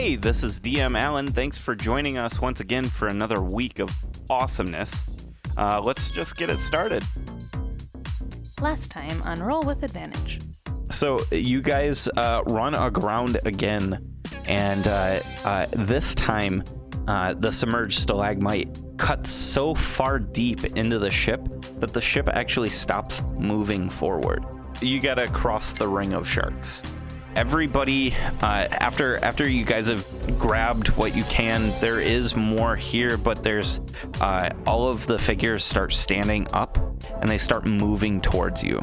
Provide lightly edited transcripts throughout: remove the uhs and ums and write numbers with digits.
Hey, this is DM Allen. Thanks for joining us once again for another week of awesomeness. Let's just get it started. Last time on Roll with Advantage. So you guys run aground again, and this time the submerged stalagmite cuts so far deep into the ship that the ship actually stops moving forward. You gotta cross the ring of sharks. Everybody, after you guys have grabbed what you can, there is more here, but there's all of the figures start standing up and they start moving towards you.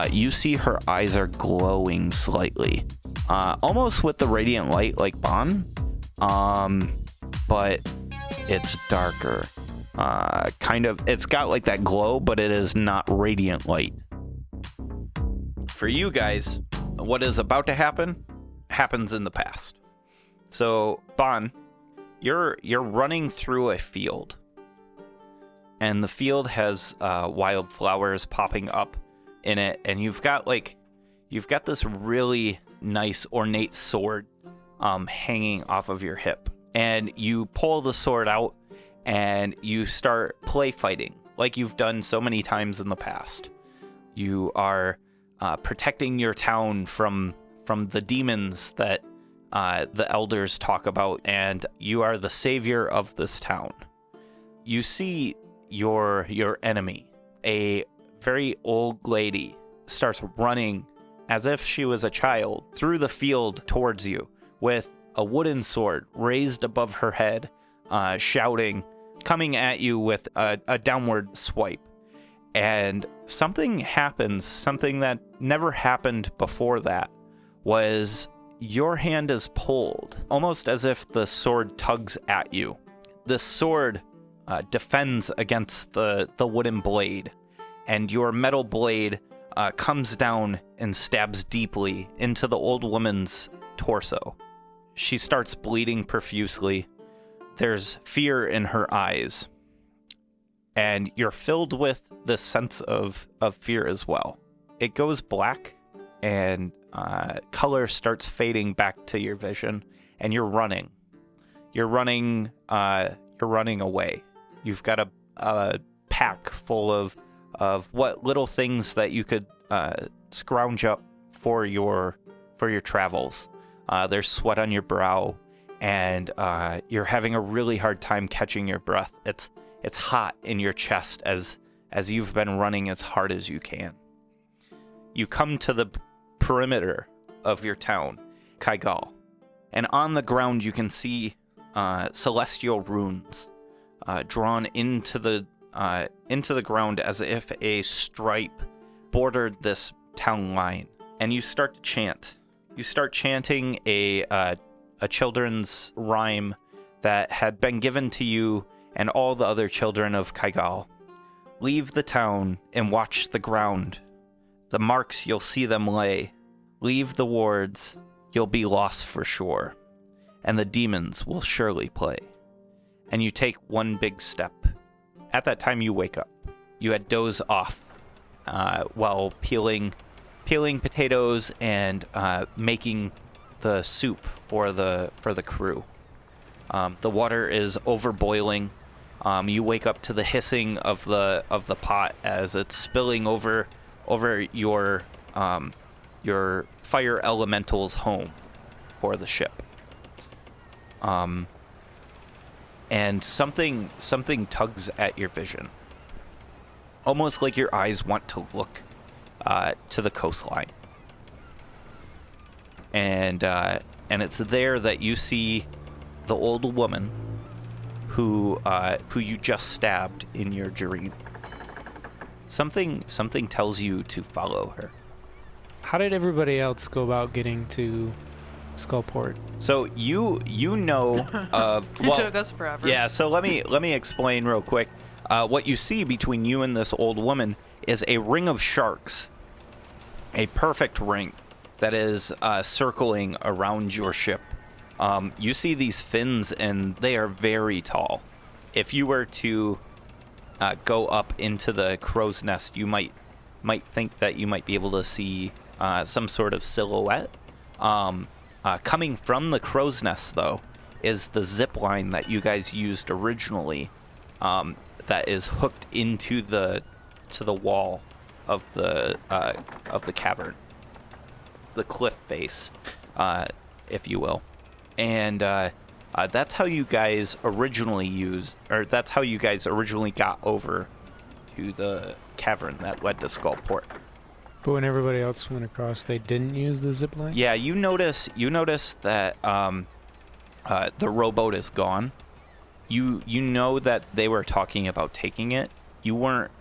You see her eyes are glowing slightly, almost with the radiant light like Bon, but it's darker. It's got like that glow, but it is not radiant light. For you guys, what is about to happen happens in the past. So, Bon, you're running through a field, and the field has wildflowers popping up in it, and you've got this really nice ornate sword hanging off of your hip, and you pull the sword out and you start play fighting like you've done so many times in the past. You are protecting your town from the demons that the elders talk about, and you are the savior of this town. You see your enemy, a very old lady, starts running as if she was a child through the field towards you with a wooden sword raised above her head, shouting, coming at you with a downward swipe. And something happens, something that never happened before that, was your hand is pulled, almost as if the sword tugs at you. The sword defends against the wooden blade, and your metal blade comes down and stabs deeply into the old woman's torso. She starts bleeding profusely. There's fear in her eyes. And you're filled with this sense of fear as well. It goes black, and color starts fading back to your vision, and you're running. You're running away. You've got a pack full of what little things that you could scrounge up for your travels. There's sweat on your brow, and you're having a really hard time catching your breath. It's hot in your chest as you've been running as hard as you can. You come to the perimeter of your town, Kaigal, and on the ground you can see celestial runes drawn into the ground as if a stripe bordered this town line. And you start to chant. You start chanting a children's rhyme that had been given to you and all the other children of Kaigal. Leave the town and watch the ground. The marks you'll see them lay. Leave the wards, you'll be lost for sure. And the demons will surely play. And you take one big step. At that time you wake up. You had dozed off while peeling potatoes and making the soup for the crew. The water is overboiling. You wake up to the hissing of the pot as it's spilling over your fire elemental's home for the ship. And something tugs at your vision, almost like your eyes want to look to the coastline. And it's there that you see the old woman who you just stabbed in your dream. Something tells you to follow her. How did everybody else go about getting to Skullport? So you know of It took us forever. Yeah, so let me explain real quick. What you see between you and this old woman is a ring of sharks. A perfect ring that is circling around your ship. You see these fins, and they are very tall. If you were to go up into the crow's nest, you might think that you might be able to see some sort of silhouette. Coming from the crow's nest, though, is the zip line that you guys used originally, that is hooked into the wall of the cavern, the cliff face, if you will, and that's how you guys originally got over to the cavern that led to Skullport. But when everybody else went across, they didn't use the zip line? Yeah, you notice that the rowboat is gone. You know that they were talking about taking it. You weren't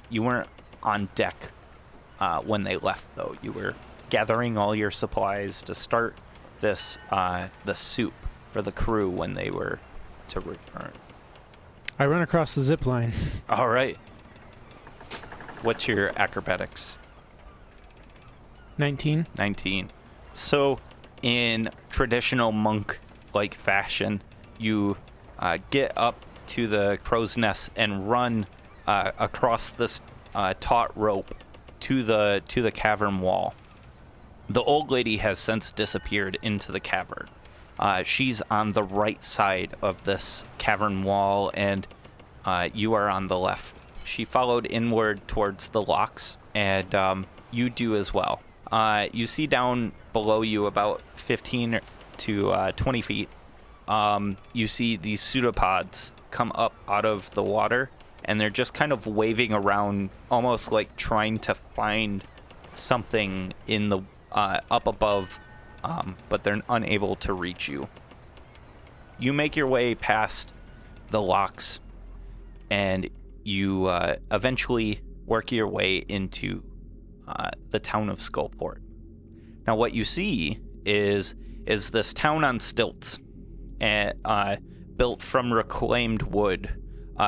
you weren't on deck when they left, though. You were gathering all your supplies to start the soup for the crew when they were to return. I run across the zip line. All right. What's your acrobatics? 19. 19. So, in traditional monk-like fashion, you get up to the crow's nest and run across this taut rope to the cavern wall. The old lady has since disappeared into the cavern. She's on the right side of this cavern wall, and you are on the left. She followed inward towards the locks, and you do as well. You see down below you about 15 to 20 feet. You see these pseudopods come up out of the water, and they're just kind of waving around, almost like trying to find something in the up above, but they're unable to reach you. You make your way past the locks, and you eventually work your way into the town of Skullport. Now, what you see is this town on stilts, built from reclaimed wood.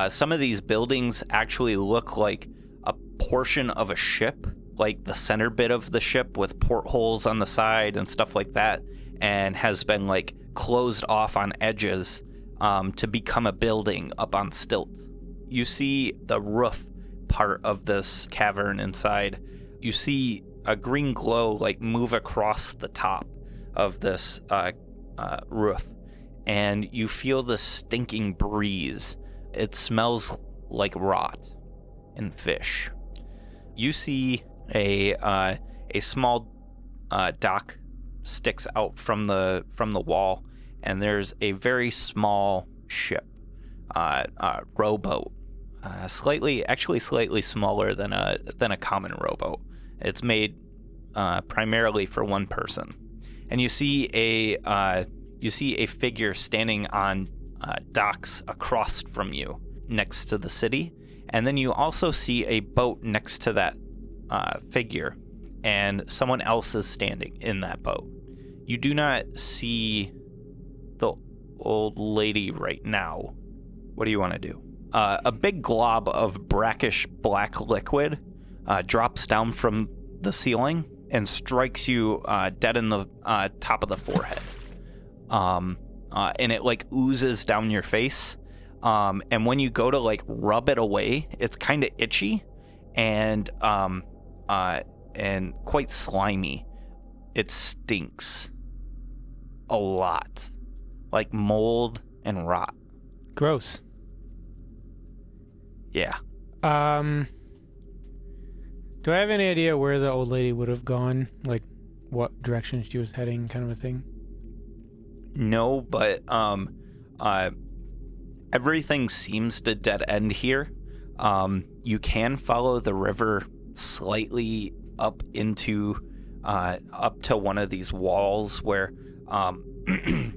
Some of these buildings actually look like a portion of a ship, like the center bit of the ship with portholes on the side and stuff like that, and has been like closed off on edges to become a building up on stilts. You see the roof part of this cavern inside. You see a green glow like move across the top of this roof, and you feel this stinking breeze. It smells like rot and fish. You see a small dock sticks out from the wall, and there's a very small ship, rowboat, slightly smaller than a common rowboat. It's made primarily for one person, and you see a figure standing on docks across from you, next to the city, and then you also see a boat next to that figure, and someone else is standing in that boat. You do not see the old lady right now. What do you want to do? A big glob of brackish black liquid drops down from the ceiling and strikes you dead in the top of the forehead. And it like oozes down your face. And when you go to like rub it away, it's kind of itchy and quite slimy. It stinks a lot, like mold and rot. Gross. Yeah. Do I have any idea where the old lady would have gone? Like what direction she was heading, kind of a thing? No, but everything seems to dead end here. You can follow the river slightly up into up to one of these walls where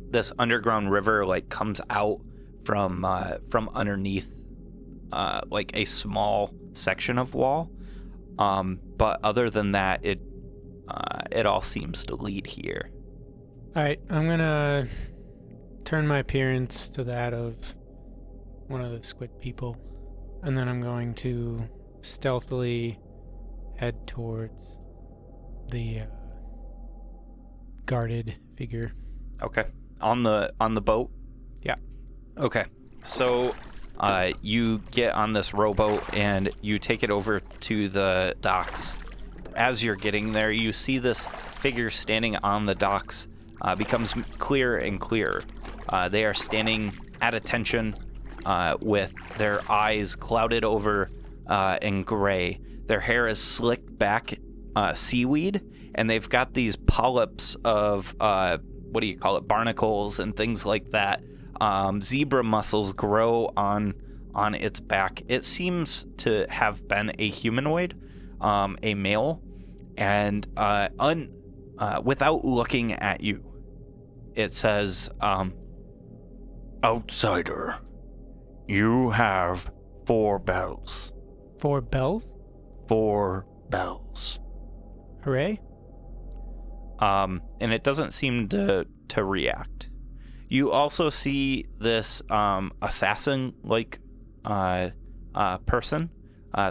this underground river like comes out from underneath like a small section of wall. But other than that, it all seems to lead here. All right, I'm gonna turn my appearance to that of one of the squid people, and then I'm going to stealthily head towards the guarded figure. Okay. On the boat? Yeah. Okay. So you get on this rowboat and you take it over to the docks. as you're getting there, you see this figure standing on the docks becomes clearer and clearer. They are standing at attention with their eyes clouded over in gray. Their hair is slicked back seaweed, and they've got these polyps of, what do you call it, barnacles and things like that. Zebra muscles grow on its back. It seems to have been a humanoid, a male, and without looking at you, it says, outsider, you have 4 bells. 4 bells? 4 bells. Hooray. And it doesn't seem to react. You also see this assassin-like person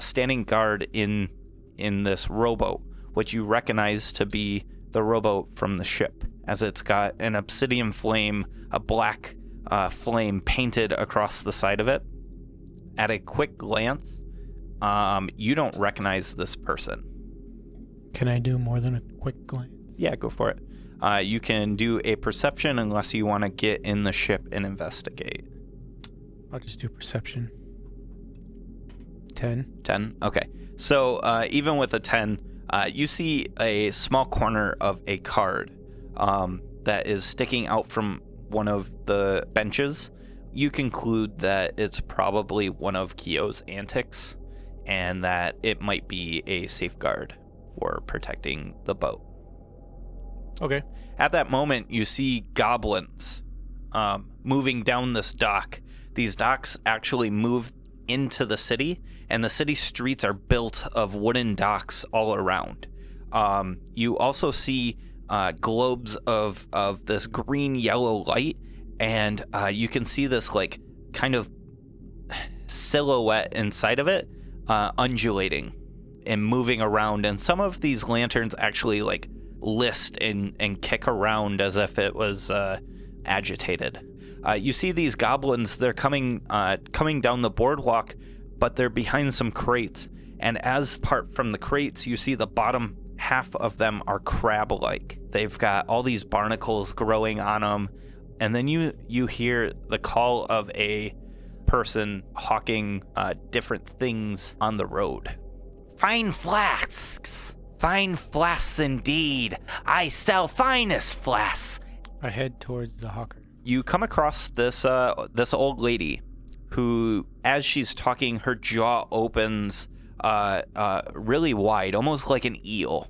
standing guard in this rowboat, which you recognize to be the rowboat from the ship, as it's got an obsidian flame, a black flame painted across the side of it. At a quick glance, you don't recognize this person. Can I do more than a quick glance? Yeah, go for it. You can do a perception unless you want to get in the ship and investigate. I'll just do perception. 10. 10? Okay. So even with a 10, you see a small corner of a card that is sticking out from one of the benches. You conclude that it's probably one of Kyo's antics, and that it might be a safeguard for protecting the boat. Okay. At that moment, you see goblins moving down this dock. These docks actually move into the city, and the city streets are built of wooden docks all around. You also see globes of this green-yellow light, and you can see this like kind of silhouette inside of it undulating and moving around, and some of these lanterns actually like list and kick around as if it was agitated. You see these goblins, they're coming down the boardwalk, but they're behind some crates, and as part from the crates, you see the bottom half of them are crab-like. They've got all these barnacles growing on them, and then you hear the call of a person hawking different things on the road. Fine flasks! Fine flasks indeed! I sell finest flasks! I head towards the hawker. You come across this old lady who, as she's talking, her jaw opens really wide, almost like an eel.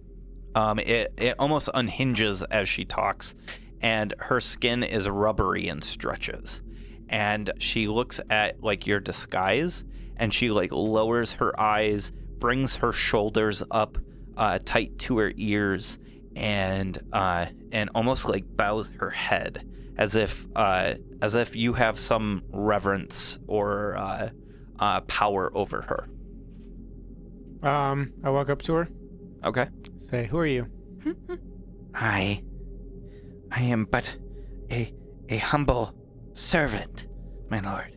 It almost unhinges as she talks, and her skin is rubbery and stretches. And she looks at like your disguise, and she like lowers her eyes, brings her shoulders up tight to her ears, and almost like bows her head as if you have some reverence or power over her. I walk up to her. Okay. Say, who are you? I am but a humble servant, my lord.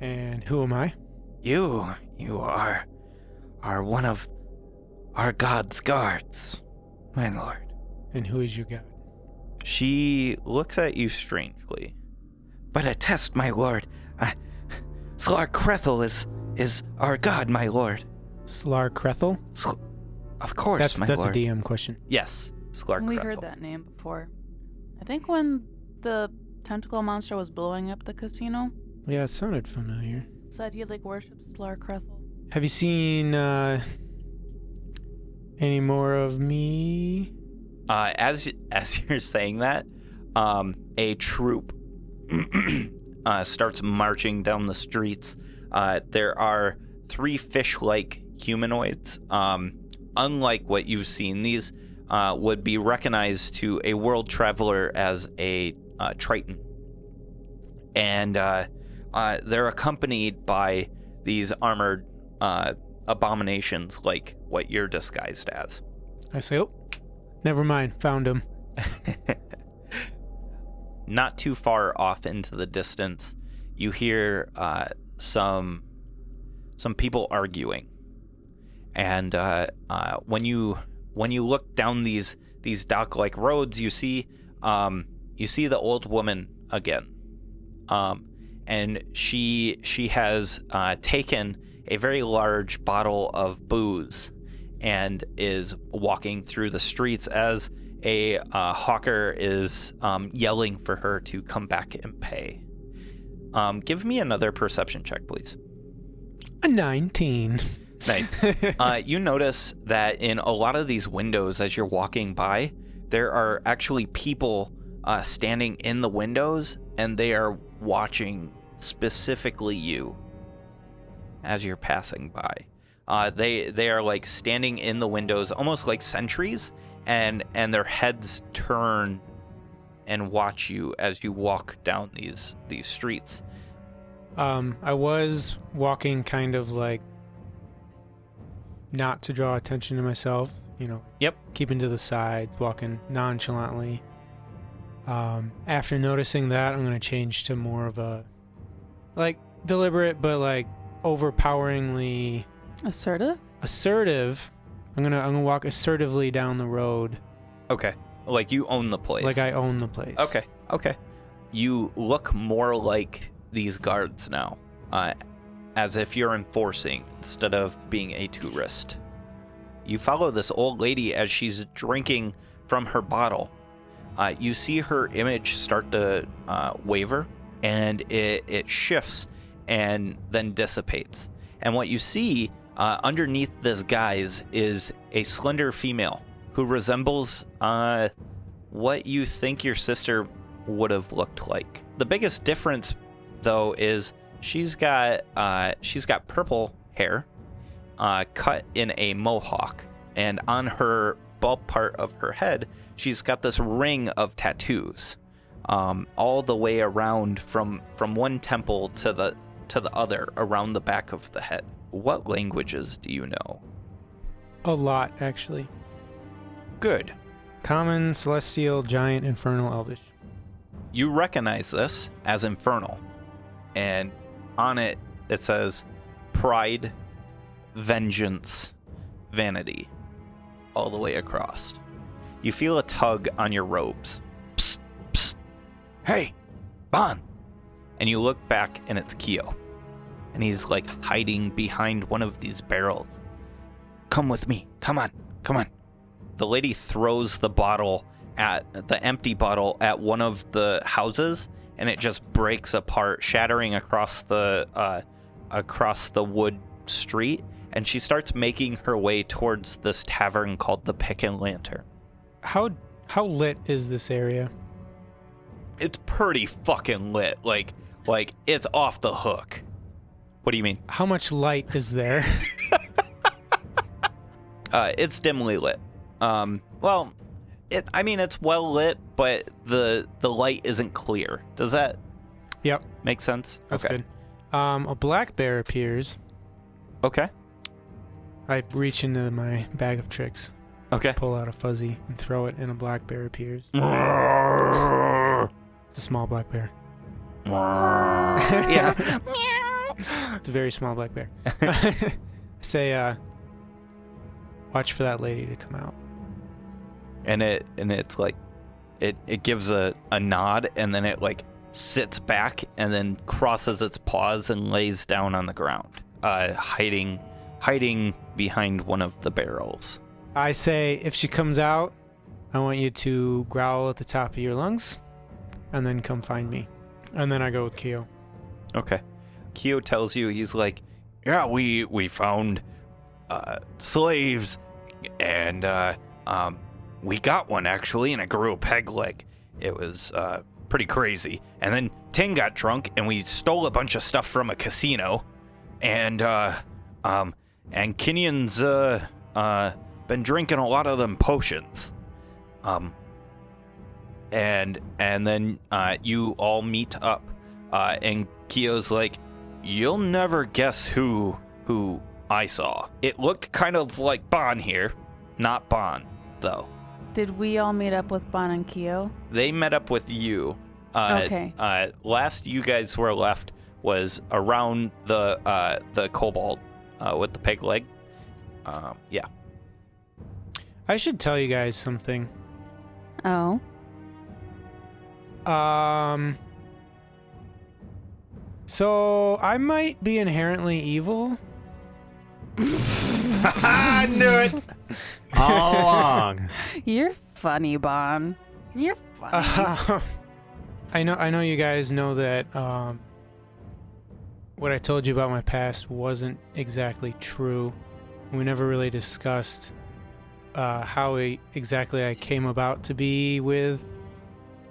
And who am I? You are one of our god's guards, my lord. And who is your god? She looks at you strangely. But attest, my lord. Slarkrethel is our god, my lord. Slarkrethel? Of course, my That's lord. a DM question. Yes, Slarkrethel. We heard that name before. I think when the tentacle monster was blowing up the casino, Yeah, it sounded familiar. said he like worships Slarkrethel. Have you seen any more of me? As you're saying that, a troop starts marching down the streets. There are 3 fish-like humanoids. Unlike what you've seen, these would be recognized to a world traveler as a Triton. And they're accompanied by these armored abominations like what you're disguised as. I say, oh, never mind, found him. Not too far off into the distance, you hear some people arguing, and when you when you look down these dock-like roads, you see the old woman again, and she has taken a very large bottle of booze and is walking through the streets as a hawker is yelling for her to come back and pay. Give me another perception check, please. A 19. Nice. You notice that in a lot of these windows as you're walking by, there are actually people standing in the windows, and they are watching specifically you as you're passing by. They are like standing in the windows, almost like sentries, and their heads turn and watch you as you walk down these streets. I was walking kind of like not to draw attention to myself, Yep. keeping to the sides, walking nonchalantly. After noticing that, I'm going to change to more of a like deliberate but like overpoweringly assertive. I'm gonna walk assertively down the road. Okay. Like you own the place. Like I own the place. Okay. You look more like these guards now, as if you're enforcing instead of being a tourist. You follow this old lady as she's drinking from her bottle. You see her image start to waver, and it shifts and then dissipates. And what you see underneath this guise is a slender female who resembles what you think your sister would have looked like. The biggest difference, though, is she's got purple hair cut in a mohawk, and on her bald part of her head, she's got this ring of tattoos all the way around from one temple to the other around the back of the head. What languages do you know? A lot, actually. Good. Common, Celestial, Giant, Infernal, Elvish. You recognize this as Infernal, and on it says Pride, Vengeance, Vanity, all the way across. You feel a tug on your robes. Psst, psst. Hey, Bon! And you look back, and it's Kyo. And he's like hiding behind one of these barrels. Come with me. Come on. The lady throws the empty bottle at one of the houses, and it just breaks apart, shattering across the wood street. And she starts making her way towards this tavern called the Pick and Lantern. How lit is this area? It's pretty fucking lit. Like it's off the hook. What do you mean? How much light is there? It's dimly lit. It's well lit, but the light isn't clear. Does that make sense? That's okay. Good. A black bear appears. Okay. I reach into my bag of tricks. Okay. Pull out a fuzzy and throw it, and a black bear appears. It's a small black bear. Yeah. It's a very small black bear. Say, watch for that lady to come out. And it's like it gives a nod, and then it like sits back and then crosses its paws and lays down on the ground, hiding behind one of the barrels. I say, if she comes out, I want you to growl at the top of your lungs, and then come find me. And then I go with Kyo. Okay. Kyo tells you, he's like, yeah, we found slaves, and we got one actually, and it grew a peg leg. It was pretty crazy. And then Ting got drunk, and we stole a bunch of stuff from a casino, and Kenyan's been drinking a lot of them potions. And then you all meet up, and Kyo's like, you'll never guess who I saw. It looked kind of like Bon here, not Bon though. Did we all meet up with Bon and Kyo? They met up with you. Okay. Last you guys were left was around the kobold with the peg leg. Yeah. I should tell you guys something. Oh. So I might be inherently evil. I knew it all along. You're funny, Bon. You're funny. I know you guys know that what I told you about my past wasn't exactly true. We never really discussed how exactly I came about to be with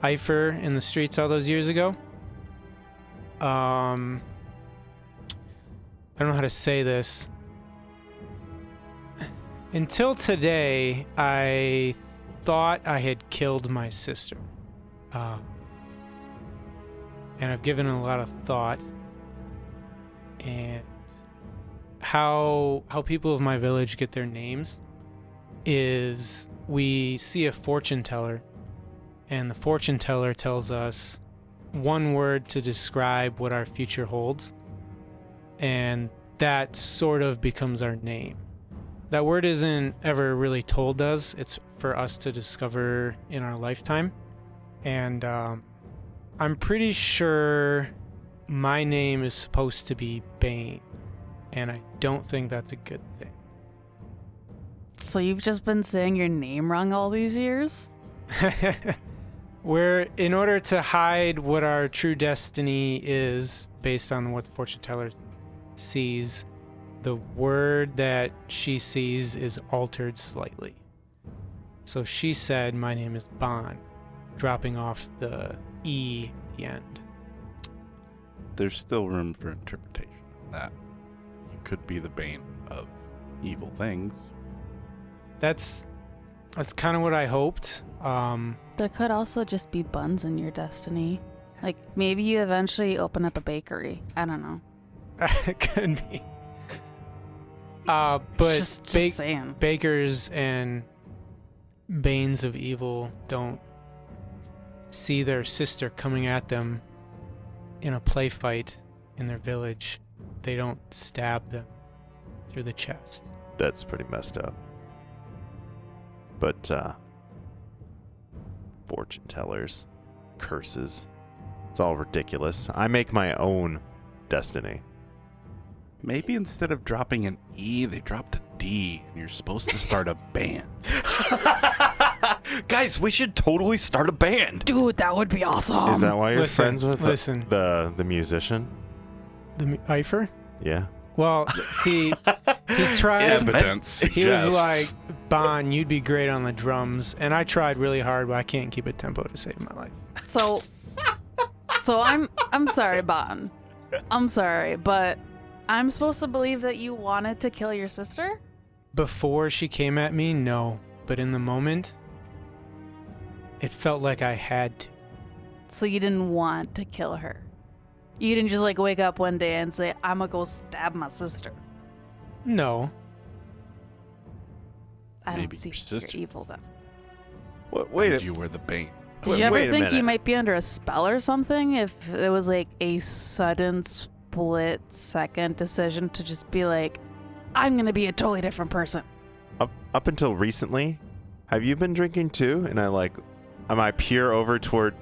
Eifer in the streets all those years ago. I don't know how to say this. Until today, I thought I had killed my sister. And I've given it a lot of thought. And how people of my village get their names is we see a fortune teller, and the fortune teller tells us one word to describe what our future holds, and that sort of becomes our name. That word isn't ever really told us. It's for us to discover in our lifetime. And I'm pretty sure my name is supposed to be Bane, and I don't think that's a good thing. So you've just been saying your name wrong all these years? Where, in order to hide what our true destiny is, based on what the fortune teller sees, the word that she sees is altered slightly. So she said, my name is Bon, dropping off the E at the end. There's still room for interpretation of that. You could be the bane of evil things. That's kind of what I hoped. There could also just be buns in your destiny. Like, maybe you eventually open up a bakery. I don't know. Could be. But just saying. bakers and banes of evil don't see their sister coming at them in a play fight in their village. They don't stab them through the chest. That's pretty messed up. But, fortune tellers, curses, it's all ridiculous. I make my own destiny. Maybe instead of dropping an E, they dropped a D, and you're supposed to start a band. Guys, we should totally start a band. Dude, that would be awesome. Is that why you're listen, friends with listen. the musician? The Eifer? Yeah. Well, see, he tried. Evidence. He Yes. was like, Bon, you'd be great on the drums. And I tried really hard, but I can't keep a tempo to save my life. So I'm sorry, Bon. I'm sorry, but I'm supposed to believe that you wanted to kill your sister? Before she came at me, no. But in the moment, it felt like I had to. So you didn't want to kill her? You didn't just like wake up one day and say, I'm gonna go stab my sister? No. I Maybe don't see your you're sister. evil then. Wait And you were the bane. Did you ever think you might be under a spell or something if it was like a sudden split-second decision to just be like, I'm gonna be a totally different person? Up until recently, have you been drinking too? And I peer over toward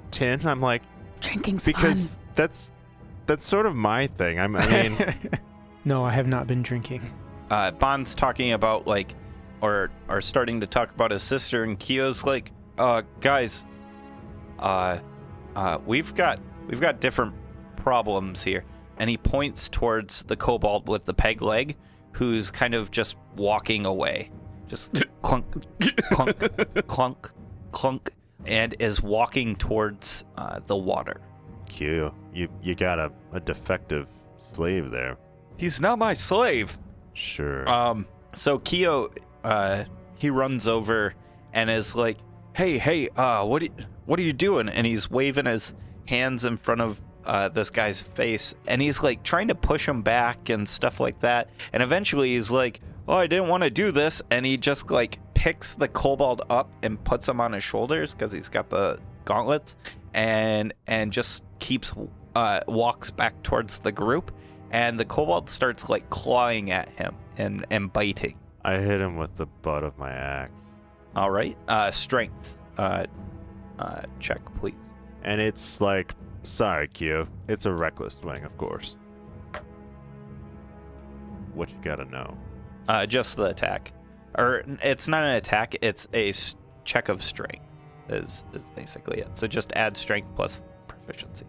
Tin. I'm like, Drinking's because fun. that's sort of my thing. I mean, No, I have not been drinking. Bond's talking about or starting to talk about his sister, and Kyo's like, guys, we've got different problems here. And he points towards the kobold with the peg leg, who's kind of just walking away. Just clunk, clunk, clunk, clunk, and is walking towards the water. Q, you got a defective slave there. He's not my slave. Sure. So Kyo, he runs over and is like, hey, what are you doing? And he's waving his hands in front of this guy's face, and he's like trying to push him back and stuff like that. And eventually he's like, oh, I didn't want to do this. And he just like picks the kobold up and puts him on his shoulders because he's got the gauntlets, and just keeps walks back towards the group. And the kobold starts like clawing at him and biting. I hit him with the butt of my axe. All right. Strength. Check, please. And it's like, sorry, Q. It's a reckless swing, of course. What you gotta know? Just the attack. Or it's not an attack, it's a check of strength is basically it. So just add strength plus proficiency.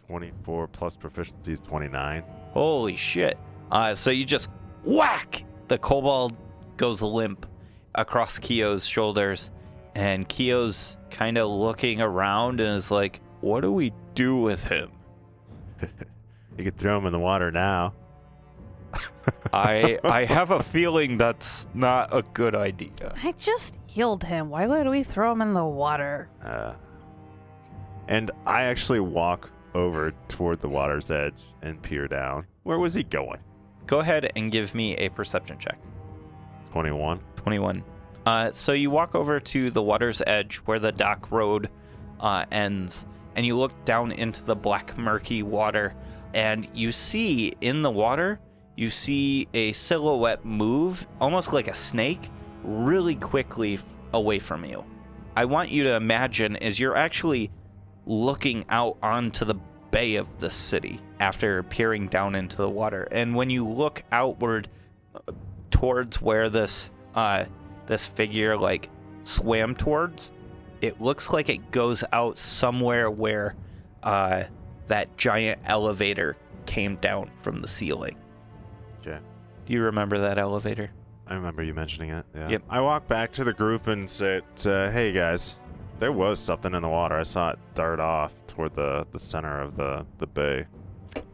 24 plus proficiency is 29. Holy shit. So you just whack! The kobold goes limp across Kyo's shoulders, and Kyo's kind of looking around and is like, what do we do with him? You could throw him in the water now. I have a feeling that's not a good idea. I just healed him. Why would we throw him in the water? And I actually walk over toward the water's edge and peer down. Where was he going? Go ahead and give me a perception check. 21. 21. So you walk over to the water's edge where the dock road ends, and you look down into the black, murky water, and you see in the water, you see a silhouette move, almost like a snake, really quickly away from you. I want you to imagine as you're actually looking out onto the bay of the city after peering down into the water. And when you look outward towards where this figure like swam towards, it looks like it goes out somewhere where that giant elevator came down from the ceiling. Okay. Do you remember that elevator? I remember you mentioning it. Yeah. Yep. I walk back to the group and said, hey guys, there was something in the water. I saw it dart off toward the center of the bay.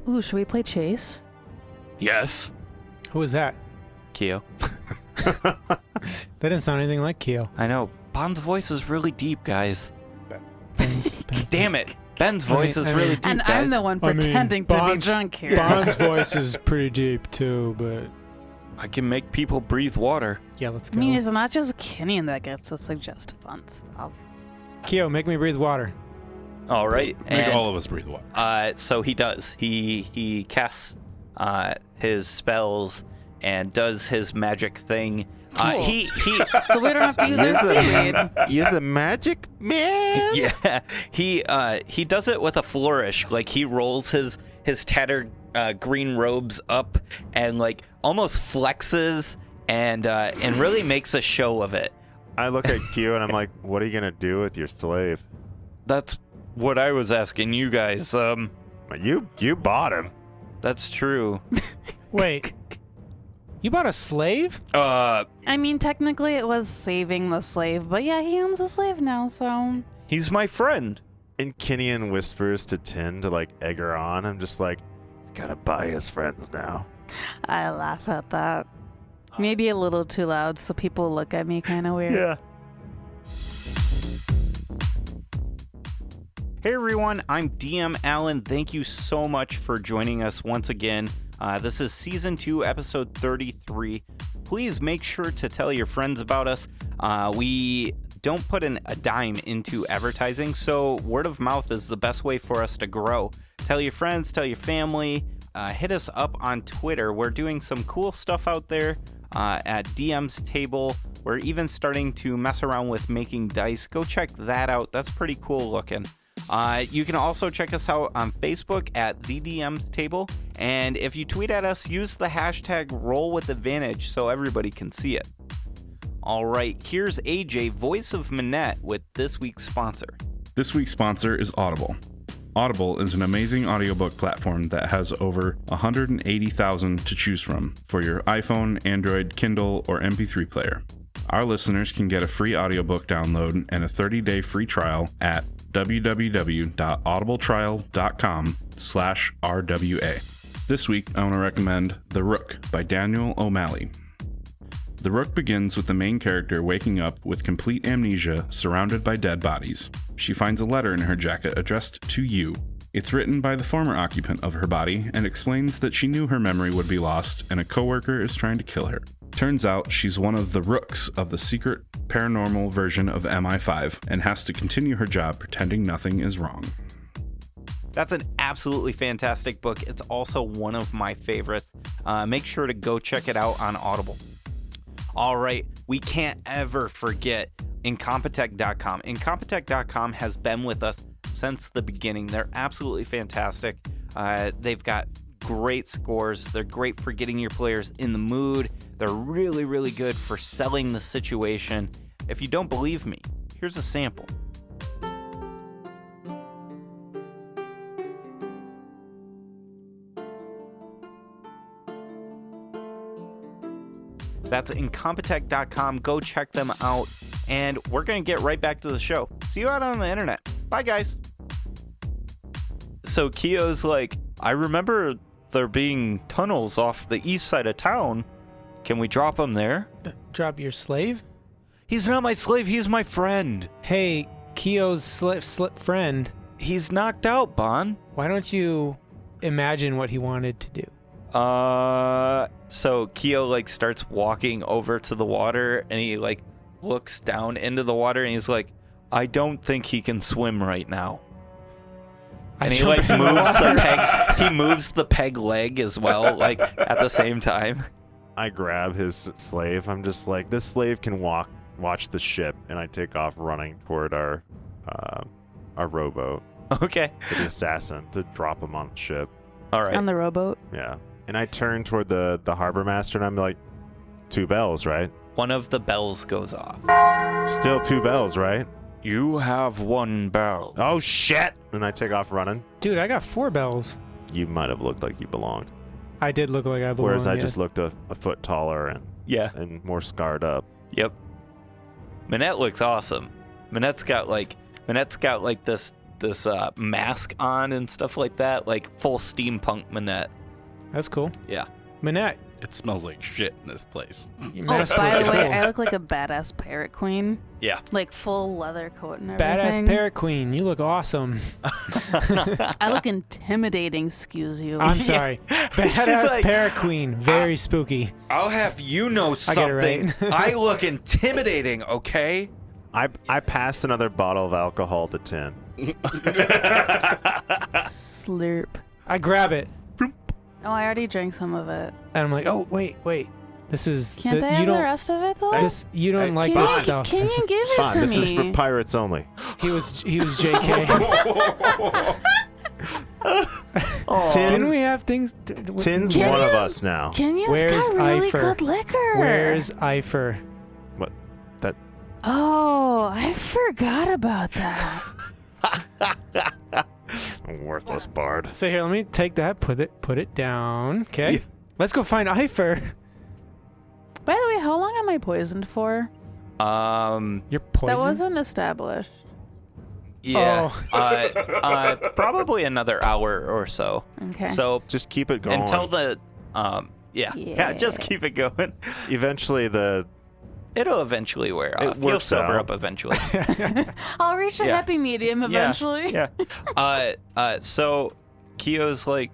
Ooh, should we play chase? Yes. Who was that? Kyo. That didn't sound anything like Keo. I know. Bond's voice is really deep, guys. Damn it. Ben's voice is really deep, And guys. I'm the one I mean, pretending to be Bond's- drunk here. Bond's voice is pretty deep too, but I can make people breathe water. yeah, let's I go. mean, it's not just Kenyon that gets to suggest fun stuff. Keo, make me breathe water. All right. Make all of us breathe water. So he does. He casts his spells and does his magic thing. Cool. He So we don't have to use our seaweed. Use a magic man. yeah. He does it with a flourish. Like he rolls his tattered green robes up and like almost flexes and really makes a show of it. I look at Q and I'm like, what are you gonna do with your slave? That's what I was asking you guys. You bought him. That's true. Wait, you bought a slave? I mean, technically it was saving the slave, but yeah, he owns a slave now, so... He's my friend. And Kenyon whispers to Tin to like egg her on. I'm just like, he's gotta buy his friends now. I laugh at that. Maybe a little too loud, so people look at me kind of weird. Yeah. Hey everyone, I'm DM Alan. Thank you so much for joining us once again. This is Season 2, Episode 33. Please make sure to tell your friends about us. We don't put a dime into advertising, so word of mouth is the best way for us to grow. Tell your friends, tell your family. Hit us up on Twitter. We're doing some cool stuff out there at DM's Table. We're even starting to mess around with making dice. Go check that out. That's pretty cool looking. You can also check us out on Facebook at The DM's Table. And if you tweet at us, use the hashtag #RollWithAdvantage so everybody can see it. All right, here's AJ, voice of Manette, with this week's sponsor. This week's sponsor is Audible. Audible is an amazing audiobook platform that has over 180,000 to choose from for your iPhone, Android, Kindle, or MP3 player. Our listeners can get a free audiobook download and a 30-day free trial at www.audibletrial.com/RWA. This week, I want to recommend The Rook by Daniel O'Malley. The Rook begins with the main character waking up with complete amnesia, surrounded by dead bodies. She finds a letter in her jacket addressed to you. It's written by the former occupant of her body and explains that she knew her memory would be lost and a coworker is trying to kill her. Turns out she's one of the Rooks of the secret paranormal version of MI5 and has to continue her job pretending nothing is wrong. That's an absolutely fantastic book. It's also one of my favorites. Make sure to go check it out on Audible. All right, we can't ever forget Incompetech.com. Incompetech.com has been with us since the beginning. They're absolutely fantastic. They've got great scores. They're great for getting your players in the mood. They're really, really good for selling the situation. If you don't believe me, here's a sample. That's Incompetech.com. Go check them out. And we're going to get right back to the show. See you out on the internet. Bye, guys. So Keo's like, I remember there being tunnels off the east side of town. Can we drop him there? Drop your slave? He's not my slave. He's my friend. Hey, Keo's slip friend. He's knocked out, Bon. Why don't you imagine what he wanted to do? So Keo like starts walking over to the water and he like looks down into the water and he's like, I don't think he can swim right now. And he like moves the peg. He moves the peg leg as well, like at the same time. I grab his slave. I'm just like, this slave can watch the ship, and I take off running toward our rowboat. Okay. The assassin to drop him on the ship. All right. On the rowboat. Yeah. And I turn toward the harbor master, and I'm like, 2 bells, right? One of the bells goes off. Still 2 bells, right? You have 1 bell. Oh, shit! And I take off running. Dude, I got 4 bells. You might have looked like you belonged. I did look like I belonged. Whereas I yes. just looked a foot taller and more scarred up. Yep. Minette looks awesome. Minette's got like this mask on and stuff like that, like full steampunk Minette. That's cool. Yeah. Minette. It smells like shit in this place. your Oh, mask by looks the way, cool. I look like a badass pirate queen. Yeah. Like full leather coat and everything. Badass parrot queen. You look awesome. I look intimidating, excuse you. I'm sorry. Badass like, parrot queen. Very spooky. I'll have you know I get it something. right. I look intimidating, okay? I passed another bottle of alcohol to Tin. Slurp. I grab it. Oh, I already drank some of it. And I'm like, oh, wait. This is... Can't I you have the don't, rest of it, though? You don't like can this you, stuff. Can you give it Fine, to this me? is for pirates only. He was JK. Didn't we have things... Tin's Can one of you- us now. Kenyon's Where's got really Ifer? good liquor. Where's Ifer? Oh, I forgot about that. Worthless bard. So here, let me take that, put it down. Okay. Yeah. Let's go find Ifer. By the way, how long am I poisoned for? You're poisoned? That wasn't established. Yeah. Oh. Probably another hour or so. Okay. So Just keep it going. until the yeah, just keep it going. Eventually It'll eventually wear It off. You'll works sober out. up eventually. I'll reach a Yeah. happy medium eventually. Yeah. So Keo's like,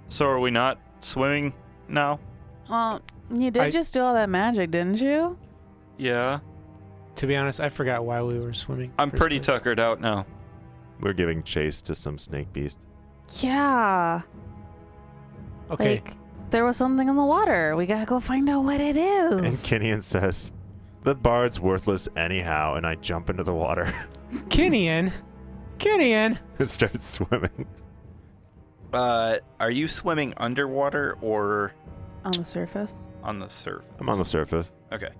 so are we not swimming now? Well, you did just do all that magic, didn't you? Yeah. To be honest, I forgot why we were swimming. I'm first pretty place. tuckered out now. we're giving chase to some snake beast. Yeah. Okay. Like, there was something in the water. We gotta go find out what it And is. Kenyon says, the bard's worthless anyhow, and I jump into the water Kenyon. and start swimming. Are you swimming underwater or On the surface. on the surface? I'm on the surface. Okay.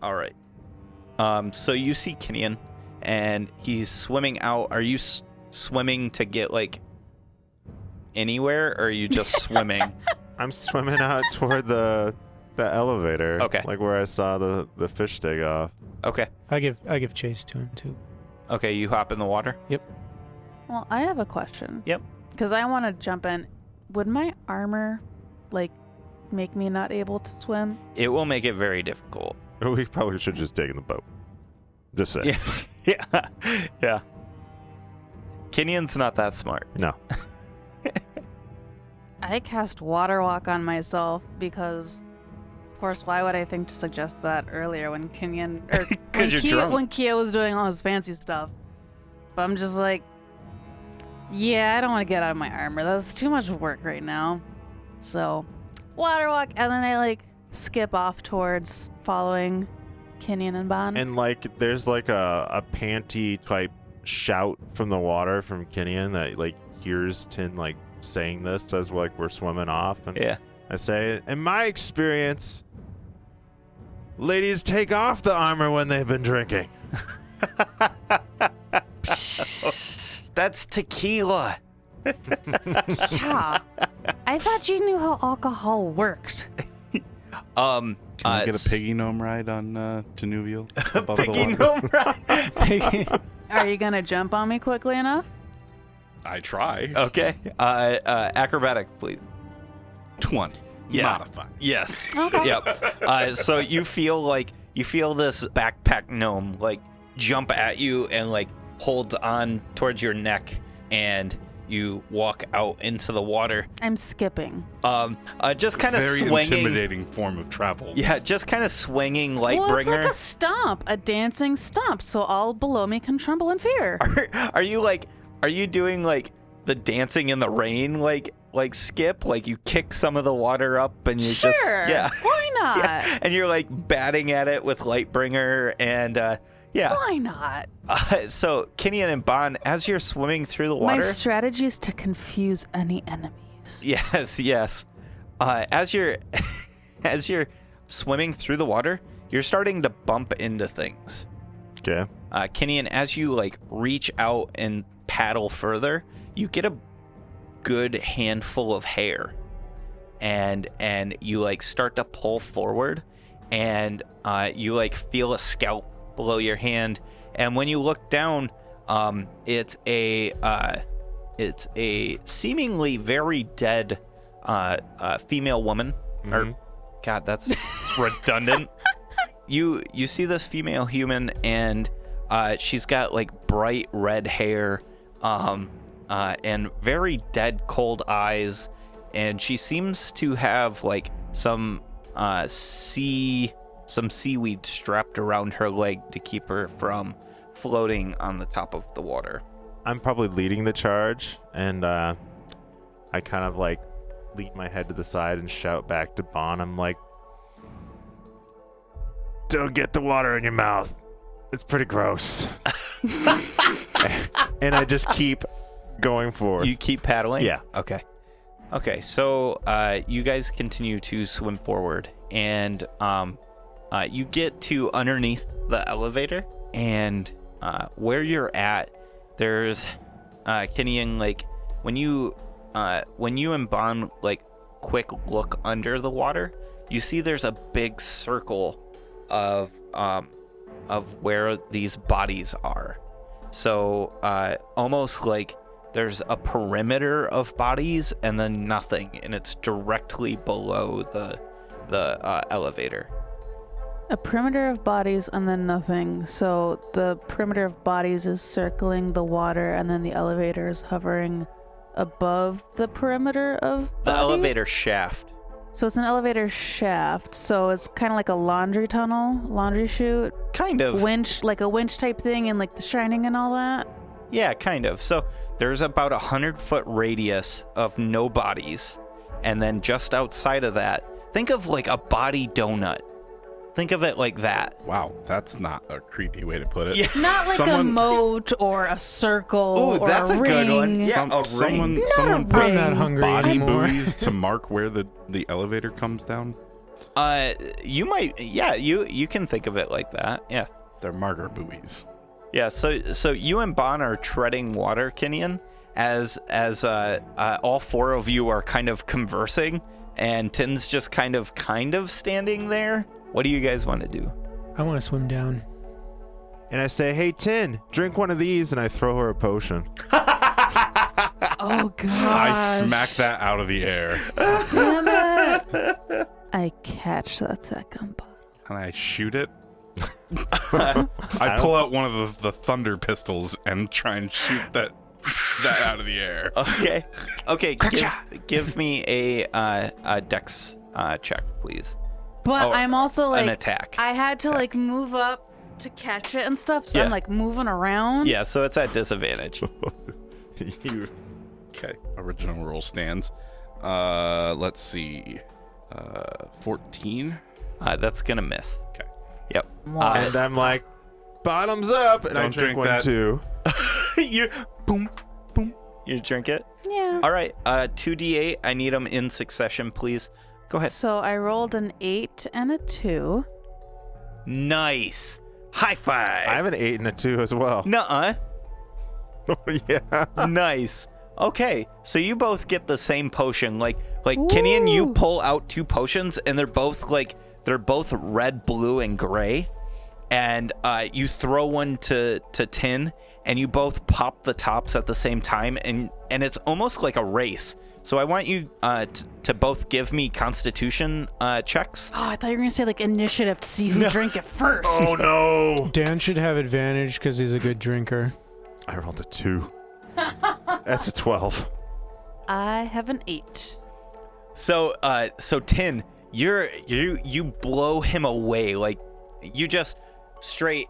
All right. So you see Kenyon, and he's swimming out. Are you swimming to get like anywhere, or are you just swimming? I'm swimming out toward the elevator. Okay. Like where I saw the fish take off. Okay. I give chase to him too. Okay. You hop in the water. Well, I have a question. Yep. Because I want to jump in. Would my armor, like, make me not able to swim? It will make it very difficult. We probably should just take in the boat. Just say. Yeah. Yeah. Kenyon's not that smart. No. I cast Water Walk on myself because, of course, why would I think to suggest that earlier when Kenyon or 'Cause you're drunk. when Kia was doing all his fancy stuff? But I'm just like, Yeah, I don't want to get out of my armor. That's too much work right now. So, water walk, and then I like skip off towards following Kenyon and Bon. And like, there's like a panty type shout from the water from Kenyon that like hears Tin like saying this as like we're swimming off. And Yeah. I say, in my experience, ladies take off the armor when they've been drinking. That's tequila. Yeah. I thought you knew how alcohol worked. Can I get a piggy gnome ride on Tenuvial? above the Piggy water? gnome ride. Are you gonna jump on me quickly enough? I try. Okay. Acrobatics, please. 20. Yeah. Modify. Yes. Okay. Yep. So you feel this backpack gnome like jump at you and like holds on towards your neck, and you walk out into the water. I'm skipping. Just kind of Very swinging. intimidating form of travel. Yeah, just kind of swinging Well, Lightbringer. it's like a stomp, a dancing stomp, so all below me can tremble in fear. Are you doing like the dancing in the rain like skip? Like you kick some of the water up and you just Sure. Why not? Yeah. And you're like batting at it with Lightbringer and yeah. Why not? So Kenyon and Bon, as you're swimming through the My water. strategy is to confuse any enemies. Yes. As you're swimming through the water, you're starting to bump into things. Okay. Kenyon, as you like reach out and paddle further, you get a good handful of hair, and you like start to pull forward, and you like feel a scalp below your hand, and when you look down, it's a seemingly very dead female woman. Or God, that's redundant. You see this female human, and she's got like bright red hair, and very dead cold eyes, and she seems to have like some seaweed strapped around her leg to keep her from floating on the top of the water. I'm probably leading the charge, and I kind of like lean my head to the side and shout back to Bon. I'm like, don't get the water in your mouth. It's pretty gross. And I just keep going forward. You keep paddling? Yeah. Okay, so you guys continue to swim forward, and you get to underneath the elevator, and where you're at, there's Kenyon, like when you and Bon like quick look under the water, you see there's a big circle of where these bodies are. So almost like there's a perimeter of bodies and then nothing, and it's directly below the elevator. A perimeter of bodies and then nothing. So the perimeter of bodies is circling the water, and then the elevator is hovering above the perimeter of The bodies? elevator shaft. So it's an elevator shaft. So it's kind of like a laundry tunnel, laundry chute, Kind of. winch, like a winch type thing, and like The Shining and all that. Yeah, kind of. So there's about 100-foot radius of no bodies, and then just outside of that, think of like a body donut. Think of it like that. Wow, that's not a creepy way to put it. Yeah. Not like a Someone- moat or a circle Ooh, or that's a a ring. good one. Yeah. Some- a ring. someone Not someone a put ring. I'm not hungry body anymore. buoys to mark where the elevator comes down. You might. Yeah, you can think of it like that. Yeah. They're marker buoys. Yeah. So you and Bon are treading water, Kenyon, as all four of you are kind of conversing, and Tin's just kind of standing there. What do you guys want to do? I want to swim down. And I say, hey, Tin, drink one of these, and I throw her a potion. Oh god! I smack that out of the air Damn it! I catch that second bottle. and I shoot it. I pull out one of the thunder pistols and try and shoot that out of the air. Okay. Give me a dex check, please. But Oh, I'm also like an attack. I had to like move up to catch it and stuff, so Yeah. I'm like moving around. Yeah, so it's at disadvantage. You Okay, original roll stands. Let's see. 14. That's gonna miss. Okay. Yep. and I'm like, bottoms up, and I Don't drink drink one that. too. You boom, boom. You drink it. Yeah. All right. 2d8. I need them in succession, please. Go ahead. So I rolled an 8 and a 2. Nice. High five. I have an 8 and a 2 as well. Nuh-uh. Yeah. Nice. Okay, so you both get the same potion. Like Kenyon, you Ooh. pull out 2 potions, and they're both red, blue, and gray. And you throw one to Tin, and you both pop the tops at the same time, and it's almost like a race. So I want you to both give me Constitution checks. Oh, I thought you were going to say like initiative to see who drank it first. Oh no! Dan should have advantage because he's a good drinker. I rolled a 2. That's a 12. I have an 8. So Tin, you blow him away. Like you just straight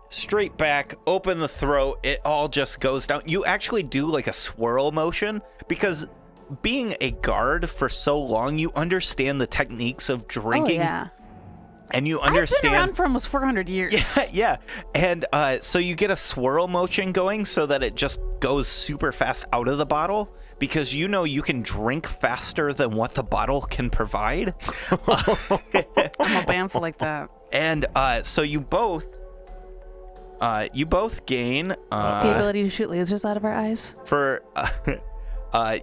back, open the throat. It all just goes down. You actually do like a swirl motion because being a guard for so long, you understand the techniques of drinking. Oh, yeah. And you I've understand. been around for almost 400 years. Yeah. And so you get a swirl motion going so that it just goes super fast out of the bottle because you know you can drink faster than what the bottle can provide. I'm a band for like that. And so you both gain The ability to shoot lasers out of our eyes. for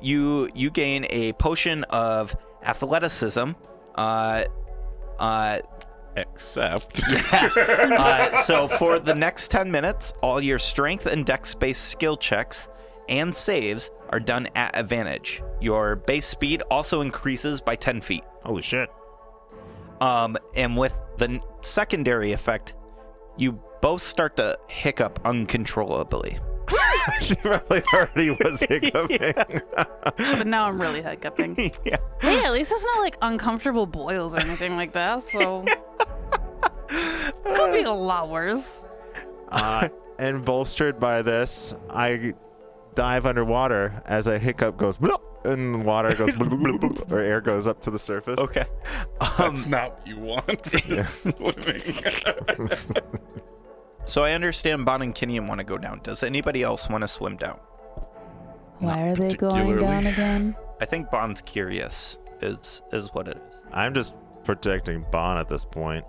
you gain a potion of athleticism. Except. So for the next 10 minutes, all your strength and dex-based skill checks and saves are done at advantage. Your base speed also increases by 10 feet. Holy shit. And with the secondary effect, you both start to hiccup uncontrollably. She probably already was hiccuping. But now I'm really hiccuping. Yeah. Hey, at least it's not like uncomfortable boils or anything like that, so could be a lot worse. And bolstered by this, I dive underwater as a hiccup goes bloop, and water goes bloop, bloop, bloop, or air goes up to the surface. Okay. That's not what you want for this swimming. So I understand Bon and Kenyon want to go down. Does anybody else want to swim down? Why are they going down again? I think Bon's curious is what it is. I'm just protecting Bon at this point.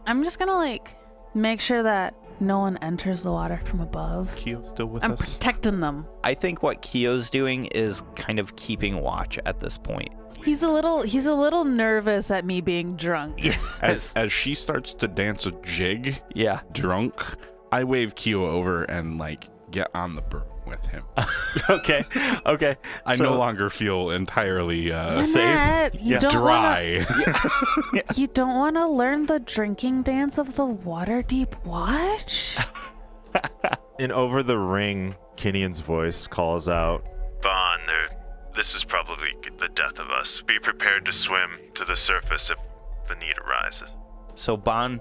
I'm just gonna like make sure that no one enters the water from above. Keo still with I'm us? protecting them. I think what Keo's doing is kind of keeping watch at this point. He's a little nervous at me being drunk. As she starts to dance a jig, Yeah. drunk, I wave Keo over and like get on the broom with him. Okay. I So- no longer feel entirely Matt, you don't dry. You don't want to learn the drinking dance of the Waterdeep Watch? And over the ring, Kinyon's voice calls out, Bon, this is probably the death of us. Be prepared to swim to the surface if the need arises. So Bon,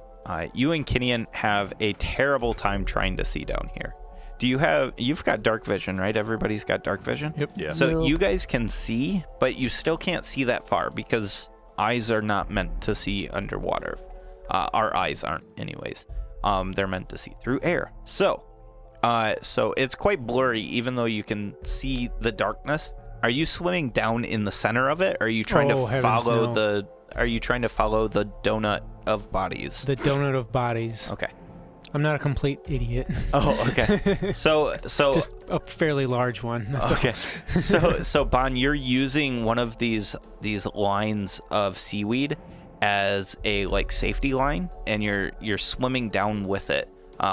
you and Kenyon have a terrible time trying to see down here. You've got dark vision, right? Everybody's got dark vision? Yep. Yeah. So Nope. you guys can see, but you still can't see that far because eyes are not meant to see underwater. Our eyes aren't anyways. They're meant to see through air. So it's quite blurry even though you can see the darkness. Are you swimming down in the center of it? Or are you trying Oh, to heavens, follow no. Are you trying to follow the donut of bodies? The donut of bodies. Okay. I'm not a complete idiot. Oh, okay. So Just a fairly large one. That's all. okay. So Bon, you're using one of these lines of seaweed as a like safety line, and you're swimming down with it,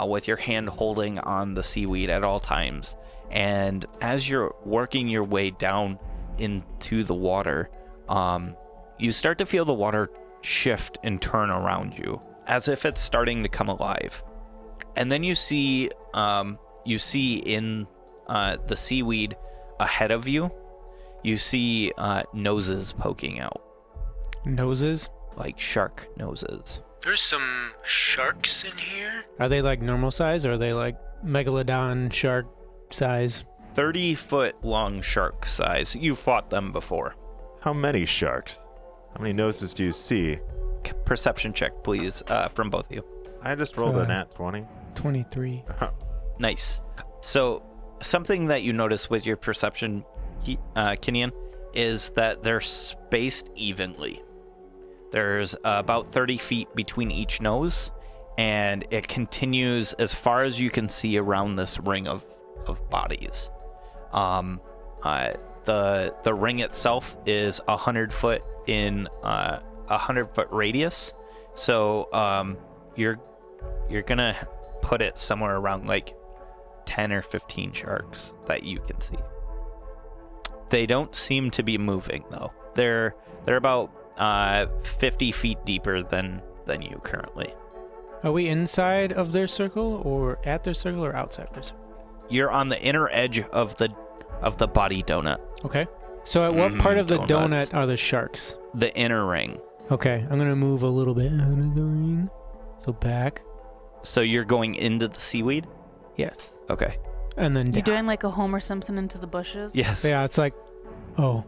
with your hand holding on the seaweed at all times. And as you're working your way down into the water, you start to feel the water shift and turn around you, as if it's starting to come alive. And then you see in the seaweed ahead of you, you see noses poking out, Noses? like shark noses. There's some sharks in here. Are they like normal size or are they like megalodon shark size? 30-foot long shark size. You fought them before. How many sharks? How many noses do you see? Perception check, please, from both of you. I just rolled a nat 20. 23. Nice. So something that you notice with your perception, Kinian, is that they're spaced evenly. There's about 30 feet between each nose, and it continues as far as you can see around this ring of bodies. The ring itself is 100 foot in 100-foot radius, so you're gonna put it somewhere around like 10 or 15 sharks that you can see. They don't seem to be moving though. They're about 50 feet deeper than you currently. Are we inside of their circle, or at their circle, or outside their circle? You're on the inner edge of the body donut. Okay. So at what part of the donuts. donut are the sharks? The inner ring. Okay, I'm gonna move a little bit out of the ring. So back. So you're going into the seaweed? Yes. Okay. And then down. You're doing like a Homer Simpson into the bushes? Yes. Yeah, it's like, oh.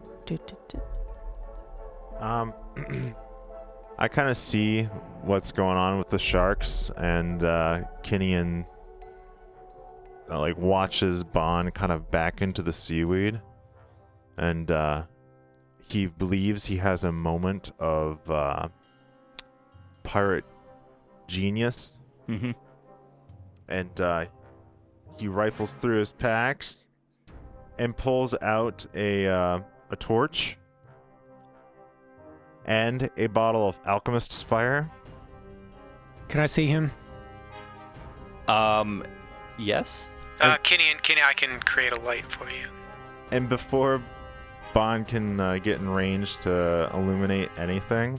I kind of see what's going on with the sharks, and Kinian like watches Bond kind of back into the seaweed, and he believes he has a moment of pirate genius, Mm-hmm. and he rifles through his packs and pulls out a torch and a bottle of Alchemist's Fire. Can I see him? Yes. Kinian, I can create a light for you. And before Bond can get in range to illuminate anything,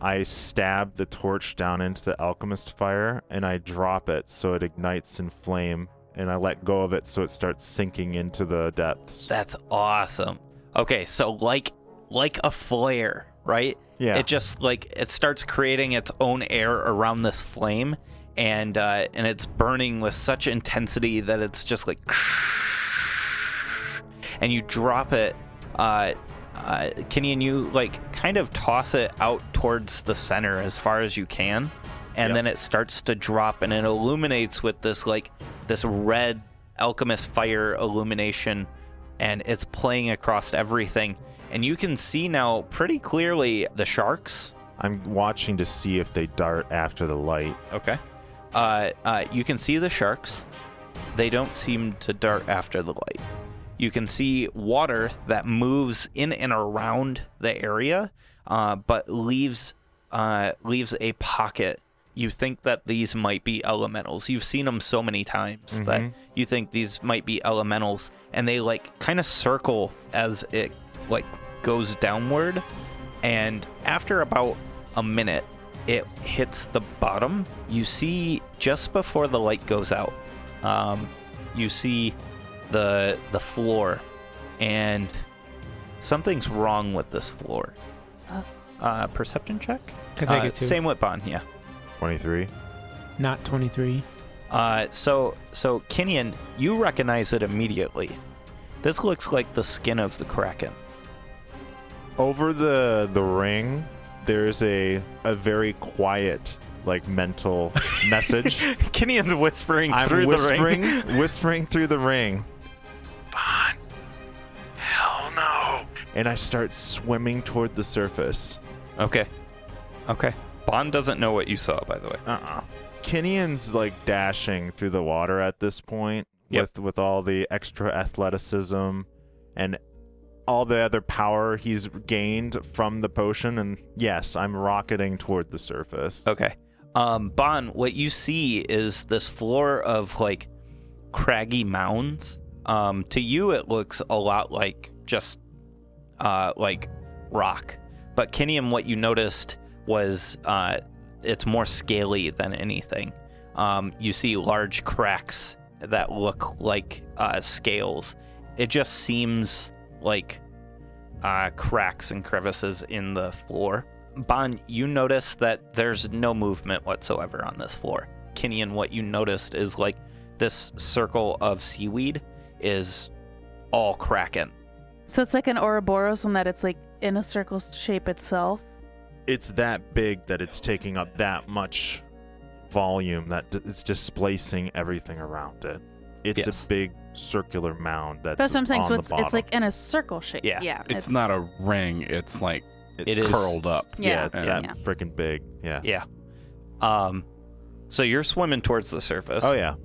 I stab the torch down into the Alchemist Fire, and I drop it so it ignites in flame, and I let go of it so it starts sinking into the depths. That's awesome. Okay, so like a flare, right? Yeah. It just it starts creating its own air around this flame, and it's burning with such intensity that it's just like, and you drop it. Kenny, and you kind of toss it out towards the center as far as you can, and then it starts to drop, and it illuminates with this red alchemist fire illumination, and it's playing across everything, and you can see now pretty clearly the sharks. I'm watching to see if they dart after the light. Okay. You can see the sharks. They don't seem to dart after the light. You can see water that moves in and around the area, but leaves a pocket. You think that these might be elementals. You've seen them so many times that you think these might be elementals, and they kind of circle as it goes downward. And after about a minute, it hits the bottom. You see just before the light goes out, you see the floor, and something's wrong with this floor. Perception check? Can I take it too? Same with Bond, yeah. 23. Not 23. So Kinian, you recognize it immediately. This looks like the skin of the Kraken. Over the ring, there's a very quiet mental message. Kinian's whispering I'm through the ring. whispering through the ring. Bond, hell no. And I start swimming toward the surface. Okay. Bond doesn't know what you saw, by the way. Kinian's dashing through the water at this point with all the extra athleticism and all the other power he's gained from the potion, and yes, I'm rocketing toward the surface. Okay. Bond, what you see is this floor of craggy mounds. To you, it looks a lot like just rock. But Kinian, what you noticed was it's more scaly than anything. You see large cracks that look like scales. It just seems like cracks and crevices in the floor. Bond, you notice that there's no movement whatsoever on this floor. Kinian, what you noticed is this circle of seaweed is all kraken. So it's like an Ouroboros in that it's like in a circle shape itself. It's that big that it's taking up that much volume that it's displacing everything around it. It's Yes. a big circular mound that's That's what I'm saying. on So the it's bottom. like in a circle shape. Yeah. Yeah. It's not a ring. It's like It it's is- curled up. Yeah. It's that Yeah. freaking big. Yeah. Yeah. So you're swimming towards the surface. Oh yeah.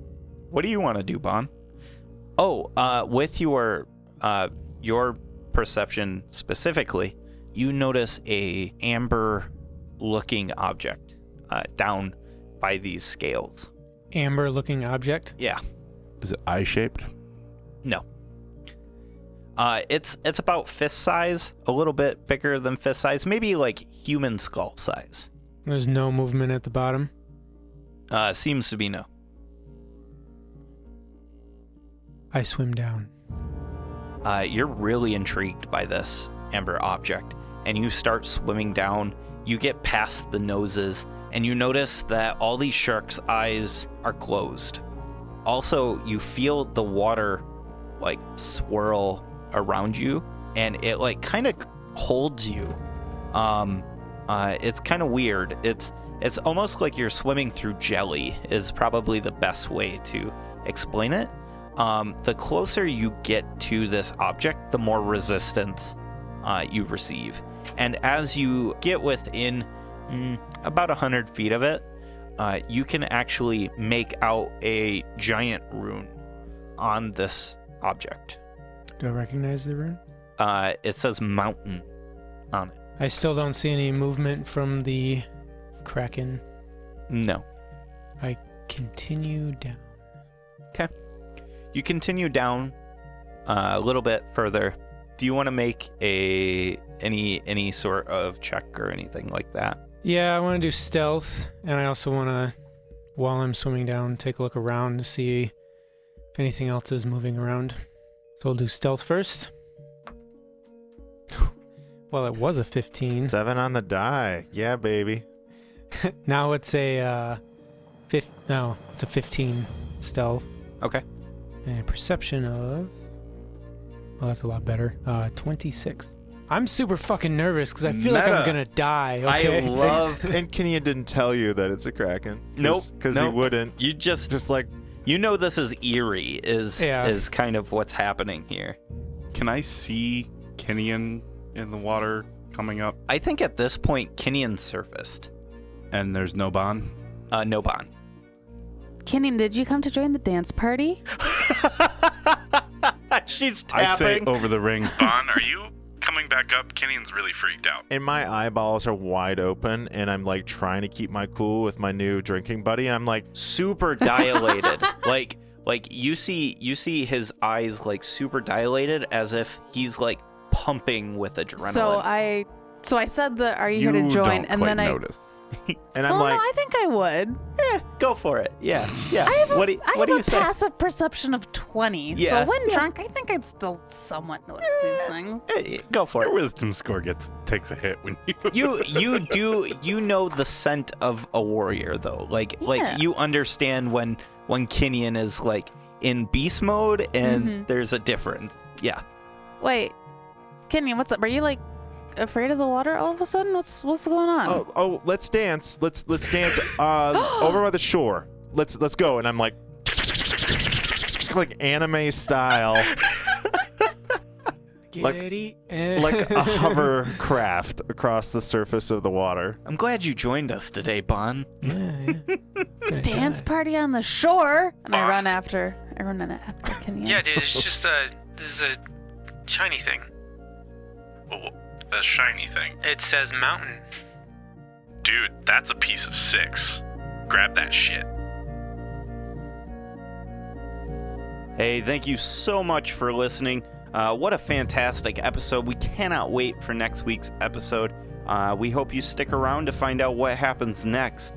What do you want to do, Bon? Oh, with your perception specifically, you notice a amber-looking object down by these scales. Amber-looking object. Yeah. Is it eye-shaped? No. It's about fist size, a little bit bigger than fist size, maybe like human skull size. There's no movement at the bottom. Seems to be no. I swim down. You're really intrigued by this amber object, and you start swimming down. You get past the noses, and you notice that all these sharks' eyes are closed. Also, you feel the water like swirl around you, and it like kind of holds you. It's kind of weird. It's almost like you're swimming through jelly is probably the best way to explain it. The closer you get to this object, the more resistance you receive. And as you get within about 100 feet of it, you can actually make out a giant rune on this object. Do I recognize the rune? It says mountain on it. I still don't see any movement from the kraken. No. I continue down. You continue down a little bit further. Do you want to make any sort of check or anything like that? Yeah, I want to do stealth, and I also want to, while I'm swimming down, take a look around to see if anything else is moving around. So we'll do stealth first. Well, it was a 15. 7 on the die. Yeah, baby. Now it's a it's a 15 stealth. Okay. And a perception of... Well, that's a lot better. 26. I'm super fucking nervous because I feel like I'm Meta. gonna die, okay? I love... And Kenyan didn't tell you that it's a kraken. Nope, Because he nope. wouldn't. You just like... you know this is eerie is kind of what's happening here. Can I see Kenyan in the water coming up? I think at this point Kinnian surfaced. And there's no Bon? No Bon. Kenyon, did you come to join the dance party? She's I say tapping. over the ring. Bon, are you coming back up? Kenyan's really freaked out. And my eyeballs are wide open, and I'm like trying to keep my cool with my new drinking buddy, and I'm like, Super dilated. like you see his eyes like super dilated as if he's like pumping with adrenaline. So I said that, are you here to You join? don't And quite then notice. and I'm well, like, no, I think I would. Go for it. Yeah. I have what do I have you a say? passive perception of 20. Yeah. So when drunk, I think I'd still somewhat notice these things. Go for Your it. wisdom score takes a hit when you... You know the scent of a warrior though. Like Yeah. you understand when Kinnian is like in beast mode and Mhm. there's a difference. Yeah. Wait, Kenyon, what's up? Are you like afraid of the water all of a sudden? What's going on? oh, let's dance. Let's dance over by the shore. Let's go. And I'm like anime style, like a hovercraft across the surface of the water. I'm glad you joined us today, Bon. Yeah. Gonna Dance die. party on the shore, and I run after Kenyon. Yeah, dude, it's just this is a shiny thing. Oh, a shiny thing. It says mountain. Dude, that's a piece of 6. Grab that shit. Hey, thank you so much for listening. What a fantastic episode. We cannot wait for next week's episode. We hope you stick around to find out what happens next.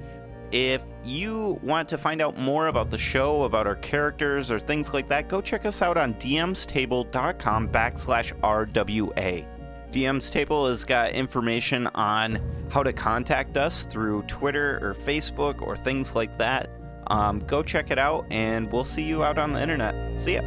If you want to find out more about the show, about our characters, or things like that, go check us out on dmstable.com/RWA. DM's Table has got information on how to contact us through Twitter or Facebook or things like that. Go check it out, and we'll see you out on the internet. See ya.